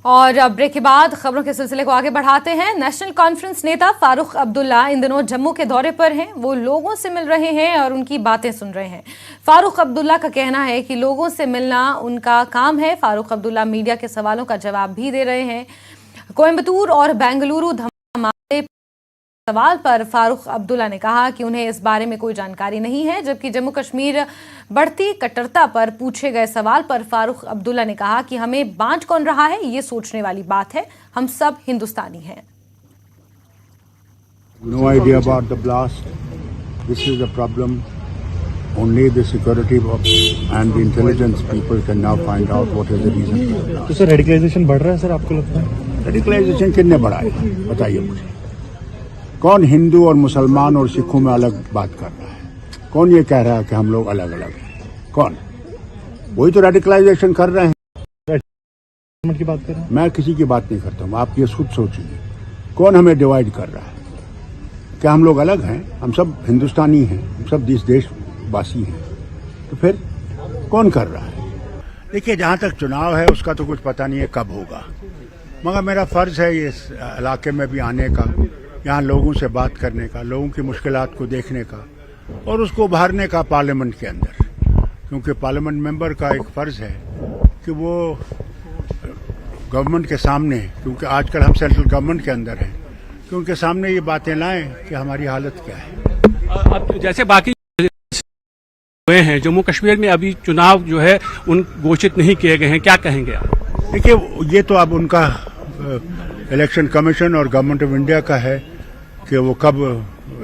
और ब्रेक के बाद खबरों के सिलसिले को आगे बढ़ाते हैं। नेशनल कॉन्फ्रेंस नेता फारूक अब्दुल्ला इन दिनों जम्मू के दौरे पर हैं। वो लोगों से मिल रहे हैं और उनकी बातें सुन रहे हैं। फारूक अब्दुल्ला का कहना है कि लोगों से मिलना उनका काम है। फारूक अब्दुल्ला मीडिया के सवालों का जवाब भी दे रहे हैं। कोयम्बतूर और बेंगलुरु धमाके सवाल पर फारूक अब्दुल्ला ने कहा कि उन्हें इस बारे में कोई जानकारी नहीं है, जबकि जम्मू कश्मीर बढ़ती कट्टरता पर पूछे गए सवाल पर फारूक अब्दुल्ला ने कहा कि हमें बांट कौन रहा है ये सोचने वाली बात है, हम सब हिंदुस्तानी हैं। No idea about the blast. This is a problem. Only the security and the intelligence people can now find out what is the reason for the blast. तो सर रेडिकलाइजेशन बढ़ रहा है सर, आपको लगता है? रेडिकलाइजेशन किसने बढ़ाया बताइए मुझे। कौन हिंदू और मुसलमान और सिखों में अलग बात कर रहा है? कौन ये कह रहा है कि हम लोग अलग अलग हैं? कौन? वही तो रेडिकलाइजेशन कर रहे हैं। की बात कर रहे हैं? मैं किसी की बात नहीं करता हूँ, आप ये खुद सोचिए। कौन हमें डिवाइड कर रहा है? क्या हम लोग अलग हैं? हम सब हिंदुस्तानी हैं, हम सब देशवासी हैं। तो फिर कौन कर रहा है? देखिए, जहाँ तक चुनाव है उसका तो कुछ पता नहीं है कब होगा, मगर मेरा फर्ज है इस इलाके में भी आने का, यहाँ लोगों से बात करने का, लोगों की मुश्किलात को देखने का और उसको उभारने का पार्लियामेंट के अंदर। क्योंकि पार्लियामेंट मेंबर का एक फर्ज है कि वो गवर्नमेंट के सामने, क्योंकि आजकल हम सेंट्रल गवर्नमेंट के अंदर हैं, कि उनके सामने ये बातें लाएं कि हमारी हालत क्या है। अब जैसे बाकी हुए हैं, जम्मू कश्मीर में अभी चुनाव जो है उन घोषित नहीं किए गए हैं, क्या कहेंगे आप? देखिए, ये तो अब उनका इलेक्शन कमीशन और गवर्नमेंट ऑफ इंडिया का है कि वो कब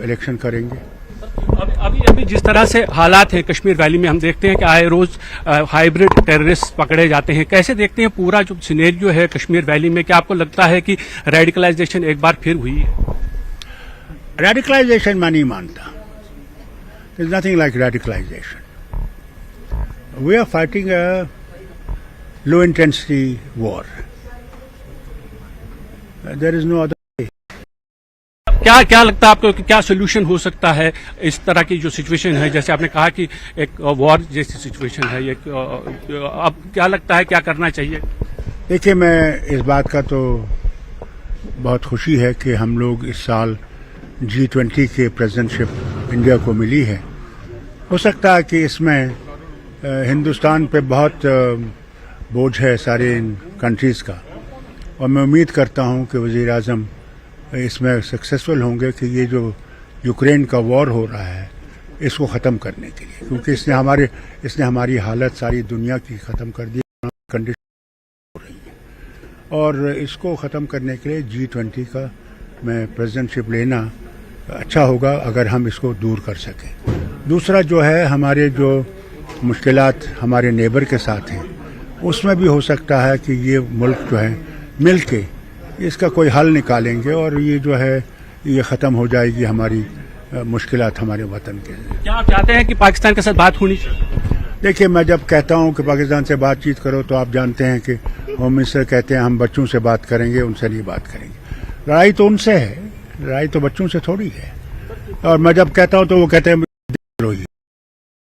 इलेक्शन करेंगे। अभी जिस तरह से हालात हैं कश्मीर वैली में, हम देखते हैं कि आए रोज हाइब्रिड टेररिस्ट पकड़े जाते हैं। कैसे देखते हैं पूरा जो सिनेरियो है कश्मीर वैली में? क्या आपको लगता है कि रेडिकलाइजेशन एक बार फिर हुई है? रेडिकलाइजेशन मैं नहीं मानता। There is nothing like radicalization. We are fighting a low intensity war. There is no other way. क्या लगता है आपको कि क्या सोल्यूशन हो सकता है इस तरह की जो सिचुएशन है? जैसे आपने कहा कि एक वॉर जैसी सिचुएशन है, अब क्या लगता है क्या करना चाहिए? देखिए, मैं इस बात का तो बहुत खुशी है कि हम लोग इस साल G20 के प्रेसिडेंटशिप इंडिया को मिली है। हो सकता है कि इसमें हिंदुस्तान पे बहुत बोझ है सारे इन कंट्रीज़ का, और मैं उम्मीद करता हूं कि वज़ीर आज़म इसमें सक्सेसफुल होंगे कि ये जो यूक्रेन का वॉर हो रहा है इसको ख़त्म करने के लिए, क्योंकि इसने हमारी हालत सारी दुनिया की ख़त्म कर दी, कंडीशन हो रही है। और इसको ख़त्म करने के लिए G20 का मैं प्रेसिडेंटशिप लेना अच्छा होगा अगर हम इसको दूर कर सकें। दूसरा जो है, हमारे जो मुश्किलात हमारे नेबर के साथ हैं उसमें भी हो सकता है कि ये मुल्क जो है मिल के इसका कोई हल निकालेंगे और ये जो है ये ख़त्म हो जाएगी हमारी मुश्किलात हमारे वतन के। क्या आप चाहते हैं कि पाकिस्तान के साथ बात होनी चाहिए? देखिए, मैं जब कहता हूँ कि पाकिस्तान से बातचीत करो तो आप जानते हैं कि होम मिनिस्टर कहते हैं हम बच्चों से बात करेंगे, उनसे नहीं बात करेंगे। लड़ाई तो उनसे है, लड़ाई तो बच्चों से थोड़ी है। और मैं जब कहता हूँ तो वो कहते हैं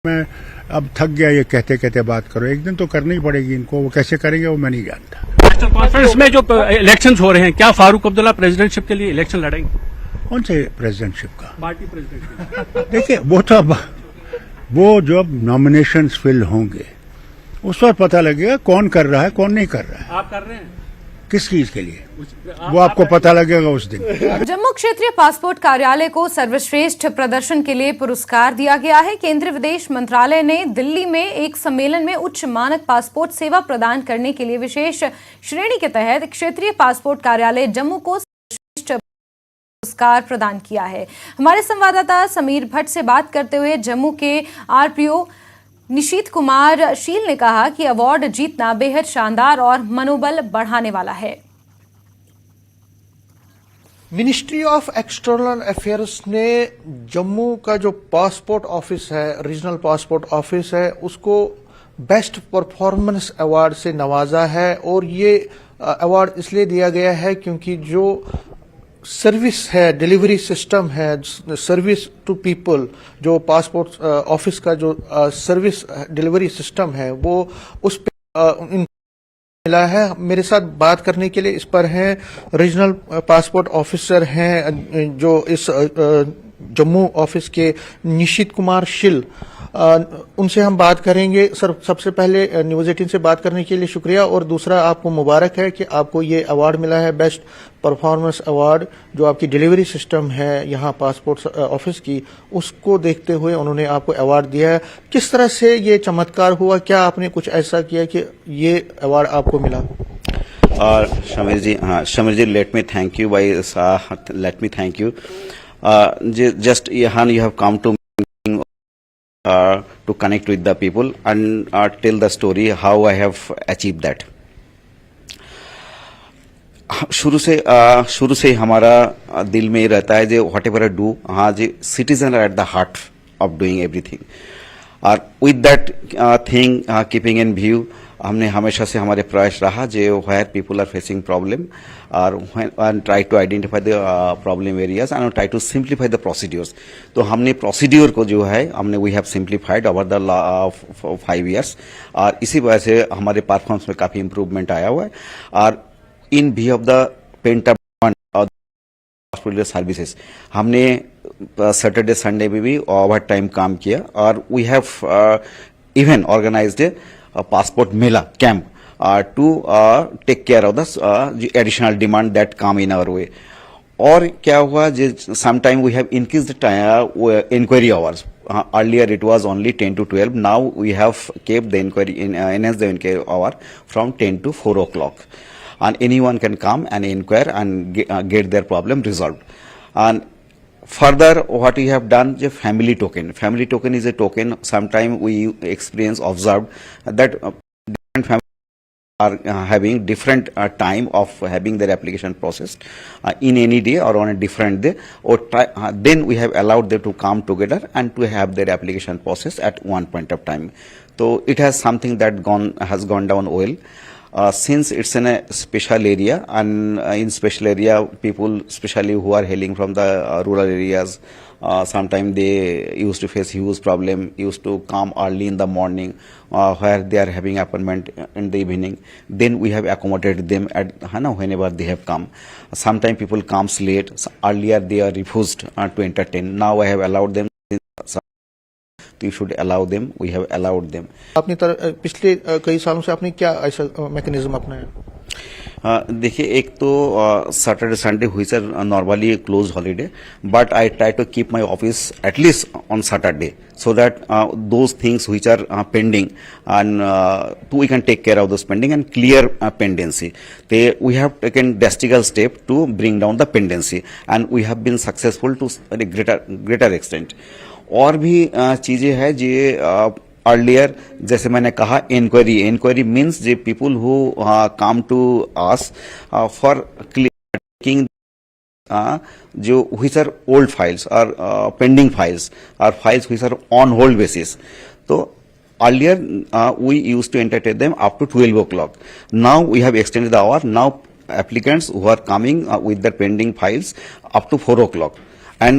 मैं अब थक गया ये कहते कहते बात करो। एक दिन तो करनी पड़ेगी इनको, वो कैसे करेंगे वो मैं नहीं जानता। नेशनल कॉन्फ्रेंस में जो इलेक्शंस हो रहे हैं, क्या फारूक अब्दुल्ला प्रेसिडेंटशिप के लिए इलेक्शन लड़ेंगे? कौन से प्रेसिडेंटशिप का? Party president. देखिए, वो जब नॉमिनेशंस फिल होंगे उस वक्त पता लगेगा कौन कर रहा है कौन नहीं कर रहा है। आप कर रहे हैं? किस चीज के लिए वो आपको पता लगेगा उस दिन। जम्मू क्षेत्रीय पासपोर्ट कार्यालय को सर्वश्रेष्ठ प्रदर्शन के लिए पुरस्कार दिया गया है। केंद्रीय विदेश मंत्रालय ने दिल्ली में एक सम्मेलन में उच्च मानक पासपोर्ट सेवा प्रदान करने के लिए विशेष श्रेणी के तहत क्षेत्रीय पासपोर्ट कार्यालय जम्मू को सर्वश्रेष्ठ पुरस्कार प्रदान किया है। हमारे संवाददाता समीर भट्ट से बात करते हुए जम्मू के RPO निशीत कुमार शील ने कहा कि अवार्ड जीतना बेहद शानदार और मनोबल बढ़ाने वाला है। मिनिस्ट्री ऑफ एक्सटर्नल अफेयर्स ने जम्मू का जो पासपोर्ट ऑफिस है, रीजनल पासपोर्ट ऑफिस है, उसको बेस्ट परफॉर्मेंस अवार्ड से नवाजा है। और ये अवार्ड इसलिए दिया गया है क्योंकि जो सर्विस है, डिलीवरी सिस्टम है, सर्विस टू पीपल, जो पासपोर्ट ऑफिस का जो सर्विस डिलीवरी सिस्टम है, वो उस पे मिला है। मेरे साथ बात करने के लिए इस पर हैं रीजनल पासपोर्ट ऑफिसर हैं जो इस जम्मू ऑफिस के निशित कुमार शिल, उनसे हम बात करेंगे। सर, सबसे पहले न्यूज 18 से बात करने के लिए शुक्रिया, और दूसरा आपको मुबारक है कि आपको ये अवार्ड मिला है, बेस्ट परफॉर्मेंस अवार्ड। जो आपकी डिलीवरी सिस्टम है यहाँ पासपोर्ट ऑफिस की, उसको देखते हुए उन्होंने आपको अवार्ड दिया है। किस तरह से ये चमत्कार हुआ? क्या आपने कुछ ऐसा किया कि ये अवार्ड आपको मिला? Shamir ji, let me thank you just यहाँ you have come to connect with the people and tell the story how I have achieved that. शुरू से ही हमारा दिल में ही रहता है जो whatever I do, हाँ जी, citizen are at the heart of doing everything. और with that thing keeping in view, हमने हमेशा से हमारे प्रयास रहा जो where people are facing problem and try to identify the problem areas and try to simplify the procedures. तो हमने प्रोसीड्यूर को जो है we have simplified over the 5 years, और इसी वजह से हमारे परफॉर्मेंस में काफी इम्प्रूवमेंट आया हुआ है। और in view of the pent up services हमने सैटरडे संडे में भी ओवर टाइम काम किया, और we have even organised passport mela camp to take care of the additional demand that come in our way. और क्या हुआ, sometime we have increased the time, inquiry hours. Earlier it was only 10 to 12. Now we have kept the inquiry enhanced the inquiry hour from 10 to 4 o'clock, and anyone can come and inquire and get their problem resolved. And further, what we have done, the family token. Family token is a token. Sometime we observed that different families are having different time of having their application processed in any day or on a different day. Or then we have allowed them to come together and to have their application processed at one point of time. So it has something that has gone down well. Since it's in a special area, and in special area, people, especially who are hailing from the rural areas, sometimes they used to face huge problem, used to come early in the morning, where they are having appointment in the evening. Then we have accommodated them at whenever they have come. Sometimes people comes late. Earlier they are refused to entertain. Now I have allowed them. You should allow them. We have allowed them. आपने पिछले कई सालों से आपने क्या ऐसा mechanism अपनाया? देखिए, एक तो सैटरडे संडे हुई sir normally close holiday, but I try to keep my office at least on Saturday so that those things which are pending and we can take care of those pending and clear pendency. We have taken drastical step to bring down the pendency, and we have been successful to a greater extent. और भी चीजें हैं जो earlier, जैसे मैंने कहा, inquiry means the people who come to us for clearing जो which are old files or pending files or files which are on hold basis. तो earlier we used to entertain them up to 12 o'clock. Now we have extended the hour. Now applicants who are coming with their pending files up to 4 o'clock. And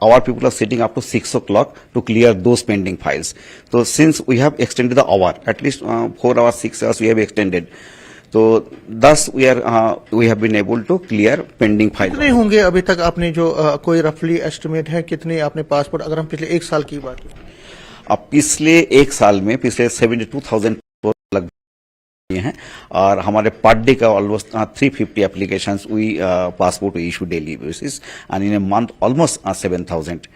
our people are sitting up to 6 o'clock to clear those pending files. So since we have extended the hour, at least 4 hours, 6 hours we have extended. So thus we have been able to clear pending files. कितने होंगे अभी तक आपने जो कोई रफली estimate है कितने आपने पासपोर्ट, अगर हम पिछले 1 साल की बात करें? अब पिछले 1 साल में पिछले 72,000 लगभग हैं, और हमारे पर डे का almost 350 applications we passport we issue daily basis, and in a month almost 7,000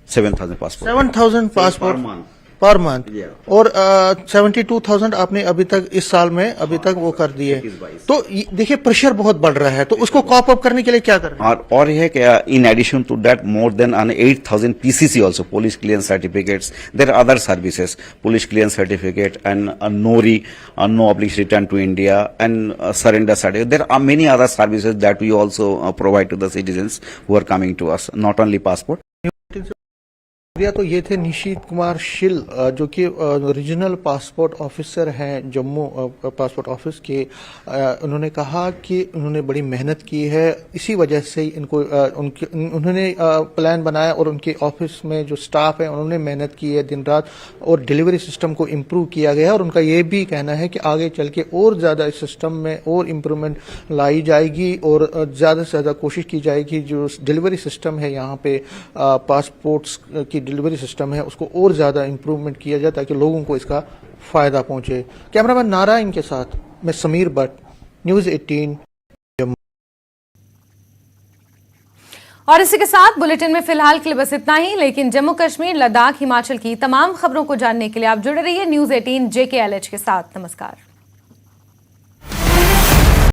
passport 7,000 passport per month, और 72,000 आपने अभी तक इस साल में अभी तक वो कर दिए। तो देखिए प्रेशर बहुत बढ़ रहा है, तो उसको कॉप अप करने के लिए क्या कर रहे हैं? और यह है कि in addition to that more than 8,000 PCC also, police clearance certificates. There are other services, police clearance certificate and NORI, no obligation return to India, and surrender certificate. There are many other services that we also provide to the citizens who are coming to us, not only passport. तो ये थे निशीत कुमार शिल, जो कि regional passport officer हैं Jammu passport office के। उन्होंने कहा कि उन्होंने बड़ी मेहनत की है, इसी वजह से इनको उन्होंने प्लान बनाया और उनके ऑफिस में जो स्टाफ है उन्होंने मेहनत की है दिन रात, और डिलीवरी सिस्टम को इम्प्रूव किया गया है। और उनका ये भी कहना है कि आगे चल के और ज़्यादा इस सिस्टम में और इम्प्रूवमेंट लाई जाएगी और ज़्यादा से ज़्यादा कोशिश की जाएगी जो डिलीवरी सिस्टम है यहाँ पे पासपोर्ट्स की डिलीवरी सिस्टम है उसको और ज़्यादा इम्प्रूवमेंट किया जाए ताकि लोगों को इसका फ़ायदा पहुंचे। कैमरामैन नारायण के साथ मैं समीर भट्ट, न्यूज़ 18 जम्मू। और इसी के साथ बुलेटिन में फिलहाल के लिए बस इतना ही, लेकिन जम्मू कश्मीर, लद्दाख, हिमाचल की तमाम खबरों को जानने के लिए आप जुड़े रहिए न्यूज़ 18 JKLH के साथ। नमस्कार।